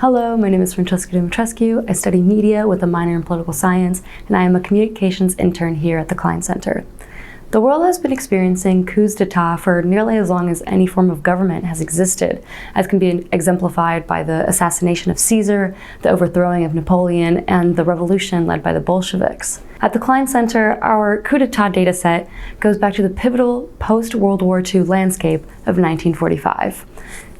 Hello, my name is Francesca Dumitrescu. I study media with a minor in political science, and I am a communications intern here at the Cline Center. The world has been experiencing coups d'etat for nearly as long as any form of government has existed, as can be exemplified by the assassination of Caesar, the overthrowing of Napoleon, and the revolution led by the Bolsheviks. At the Cline Center, our coup d'etat dataset goes back to the pivotal post-World War II landscape of 1945.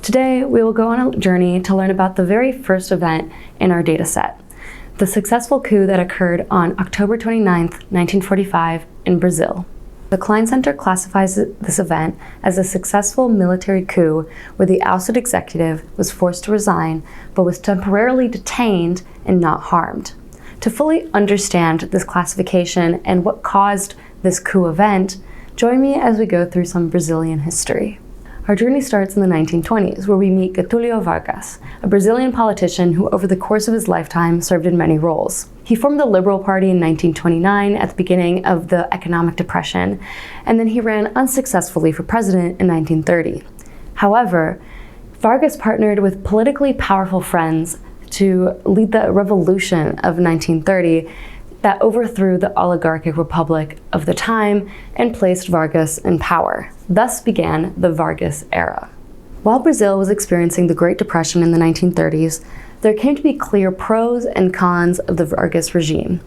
Today, we will go on a journey to learn about the very first event in our dataset, the successful coup that occurred on October 29, 1945 in Brazil. The Cline Center classifies this event as a successful military coup where the ousted executive was forced to resign but was temporarily detained and not harmed. To fully understand this classification and what caused this coup event, join me as we go through some Brazilian history. Our journey starts in the 1920s, where we meet Getulio Vargas, a Brazilian politician who over the course of his lifetime served in many roles. He formed the Liberal Party in 1929 at the beginning of the economic depression, and then he ran unsuccessfully for president in 1930. However, Vargas partnered with politically powerful friends to lead the revolution of 1930 that overthrew the oligarchic republic of the time and placed Vargas in power. Thus began the Vargas era. While Brazil was experiencing the Great Depression in the 1930s, there came to be clear pros and cons of the Vargas regime.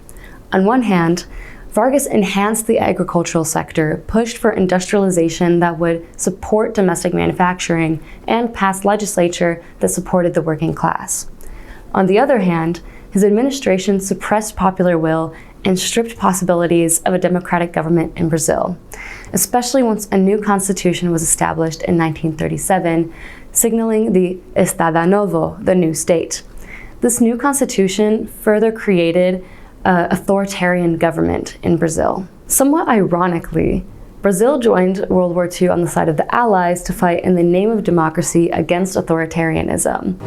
On one hand, Vargas enhanced the agricultural sector, pushed for industrialization that would support domestic manufacturing, and passed legislature that supported the working class. On the other hand, his administration suppressed popular will and stripped possibilities of a democratic government in Brazil, especially once a new constitution was established in 1937, signaling the Estado Novo, the new state. This new constitution further created an authoritarian government in Brazil. Somewhat ironically, Brazil joined World War II on the side of the Allies to fight in the name of democracy against authoritarianism.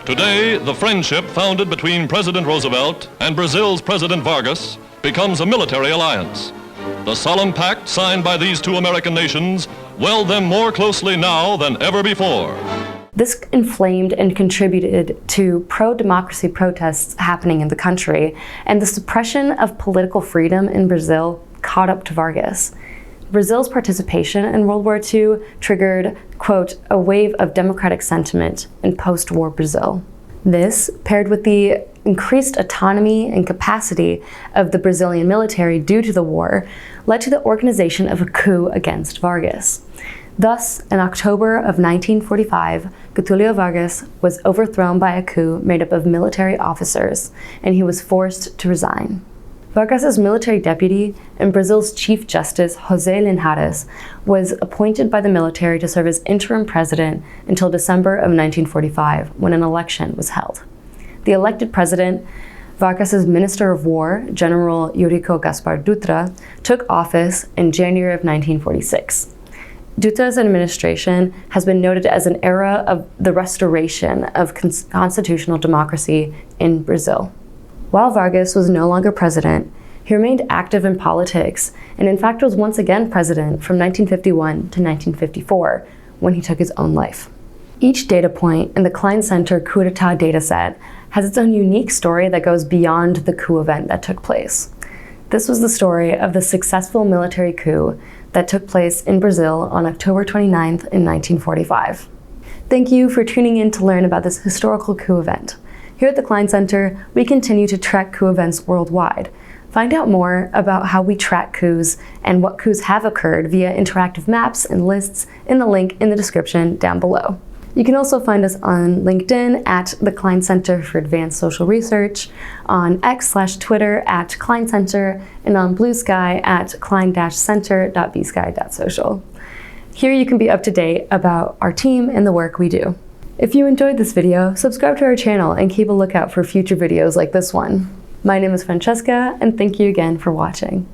Today, the friendship founded between President Roosevelt and Brazil's President Vargas becomes a military alliance. The solemn pact signed by these two American nations weld them more closely now than ever before. This inflamed and contributed to pro-democracy protests happening in the country, and the suppression of political freedom in Brazil caught up to Vargas. Brazil's participation in World War II triggered, quote, a wave of democratic sentiment in post-war Brazil. This, paired with the increased autonomy and capacity of the Brazilian military due to the war, led to the organization of a coup against Vargas. Thus, in October of 1945, Getulio Vargas was overthrown by a coup made up of military officers, and he was forced to resign. Vargas's military deputy and Brazil's Chief Justice, José Linhares, was appointed by the military to serve as interim president until December of 1945, when an election was held. The elected president, Vargas's Minister of War, General Eurico Gaspar Dutra, took office in January of 1946. Dutra's administration has been noted as an era of the restoration of constitutional democracy in Brazil. While Vargas was no longer president, he remained active in politics and in fact was once again president from 1951 to 1954, when he took his own life. Each data point in the Cline Center coup d'etat dataset has its own unique story that goes beyond the coup event that took place. This was the story of the successful military coup that took place in Brazil on October 29th in 1945. Thank you for tuning in to learn about this historical coup event. Here at the Cline Center, we continue to track coup events worldwide. Find out more about how we track coups and what coups have occurred via interactive maps and lists in the link in the description down below. You can also find us on LinkedIn at the Cline Center for Advanced Social Research, on X/Twitter at Cline Center, and on Blue Sky at cline-center.bsky.social. Here you can be up to date about our team and the work we do. If you enjoyed this video, subscribe to our channel and keep a lookout for future videos like this one. My name is Francesca, and thank you again for watching.